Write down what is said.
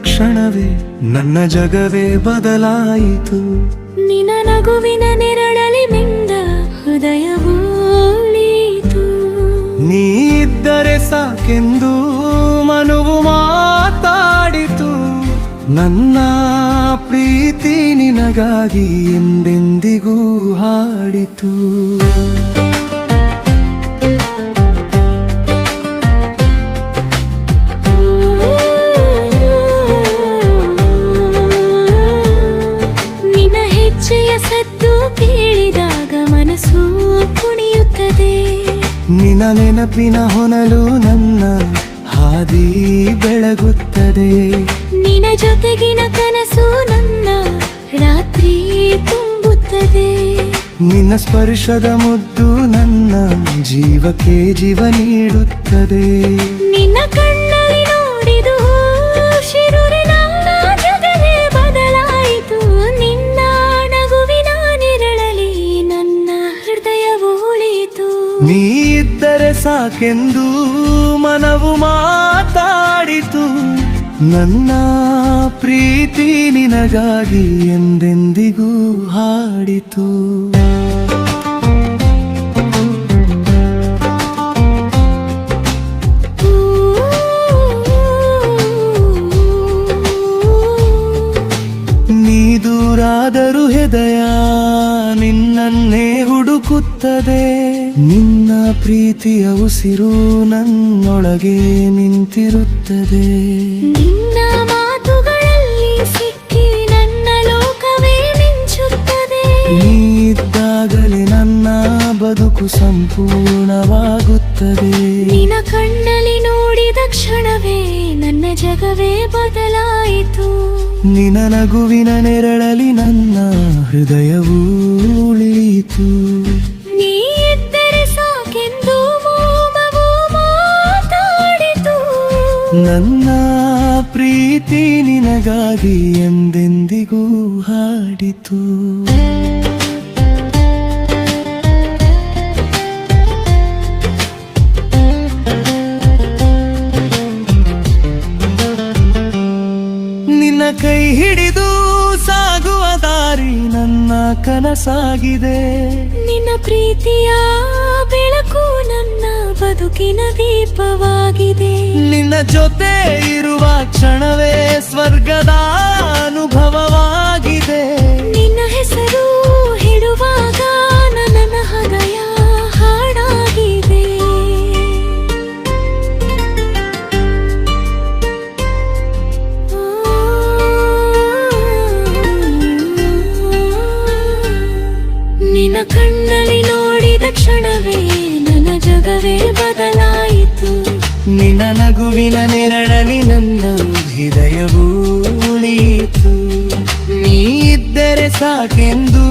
ಕ್ಷಣವೇ ನನ್ನ ಜಗವೇ ಬದಲಾಯಿತು. ನಿನ್ನ ನಗುವಿನ ನೆರಳಲಿ ಮಿಂದ ಹೃದಯವೂ ಉಳಿಯಿತು. ನೀ ಇದ್ದರೆ ಸಾಕೆಂದು ಮನವು ಮಾತಾಡಿತು. ನನ್ನ ಪ್ರೀತಿ ನಿನಗಾಗಿ ಎಂದೆಂದಿಗೂ ಹಾಡಿತು. ನಿನ್ನ ಹೆಜ್ಜೆಯ ಸದ್ದು ಕೇಳಿದಾಗ ಮನಸ್ಸು ಕುಣಿಯುತ್ತದೆ. ನಿನ್ನ ನೆನಪಿನ ಹೊನಲು ನನ್ನ ಹಾದಿ ಬೆಳಗುತ್ತದೆ. ನಿನ್ನ ಜೊತೆಗಿನ ಕನಸು ನನ್ನ ರಾತ್ರಿ ತುಂಬುತ್ತದೆ. ನಿನ್ನ ಸ್ಪರ್ಶದ ಮುದ್ದು ನನ್ನ ಜೀವಕ್ಕೆ ಜೀವ ನೀಡುತ್ತದೆ. ನಿನ್ನ ಕಣ್ಣಲ್ಲಿ ನೋಡಿದು ಶಿರುರಿನ ಜಗವೇ ಬದಲಾಯಿತು. ನಿನ್ನ ನಗುವಿನ ನೆರಳಲಿ ನನ್ನ ಹೃದಯವು ಉಳಿಯಿತು. ನೀ ಇದ್ದರೆ ಸಾಕೆಂದು ಮನವು ಮಾತಾಡಿತು. ನನ್ನ ಪ್ರೀತಿ ನಿನಗಾಗಿ ಎಂದೆಂದಿಗೂ ಹಾಡಿತು. ನೀ ದೂರಾದರೂ ಹೃದಯ ನಿನ್ನನ್ನೇ ಹುಡುಕುತ್ತದೆ. ನಿನ್ನ ಪ್ರೀತಿಯ ಉಸಿರು ನನ್ನೊಳಗೆ ನಿಂತಿರುತ್ತದೆ. ನಿನ್ನ ಮಾತುಗಳಲ್ಲಿ ಸಿಕ್ಕಿ ನನ್ನ ಲೋಕವೇ ಮಿಂಚುತ್ತದೆ. ನೀ ಇದ್ದಾಗಲೇ ನನ್ನ ಬದುಕು ಸಂಪೂರ್ಣವಾಗುತ್ತದೆ. ನಿನ್ನ ಕಣ್ಣಲ್ಲಿ ನೋಡಿದ ಕ್ಷಣವೇ ನನ್ನ ಜಗವೇ ಬದಲಾಯಿತು. ನಿನ್ನ ನಗುವಿನ ನೆರಳಲಿ ನನ್ನ ಹೃದಯವೂ ಉಳಿಯಿತು. ನೀ ಇದ್ದರೆ ಸಾಕೆಂದು ಮೋಮವು ಮಾತಾಡಿತು. ನನ್ನ ಪ್ರೀತಿ ನಿನಗಾಗಿ ಎಂದೆಂದಿಗೂ ಹಾಡಿತು. ನಿನ್ನ ಕೈ ಹಿಡಿದು ಸಾಗುವ ದಾರಿ ನನ್ನ ಕನಸಾಗಿದೆ. ನಿನ್ನ ಪ್ರೀತಿಯ ಬೆಳಕು ನನ್ನ ಬದುಕಿನ ದೀಪವಾಗಿದೆ. ನಿನ್ನ ಜೊತೆ ಇರುವ ಕ್ಷಣವೇ ಸ್ವರ್ಗದ ಅನುಭವವಾಗಿದೆ. ನಿನ್ನ ಹೆಸರು ಹೇಳುವಾಗ ನನ್ನ ಹೃದಯ ಹಾಡಾಗಿದೆ. ನಿನ್ನ ಕಣ್ಣಲ್ಲಿ ನೋಡಿದ ಕ್ಷಣವೇ ನನ್ನ ಜಗವೇ ಬದಲಾಯಿತು. ನಿನ್ನ ನಗುವಿನ ನೆರಳಲಿ ನನ್ನ ಹೃದಯವೂ ಉಳಿಯಿತು. ನೀ ಇದ್ದರೆ ಸಾಕೆಂದು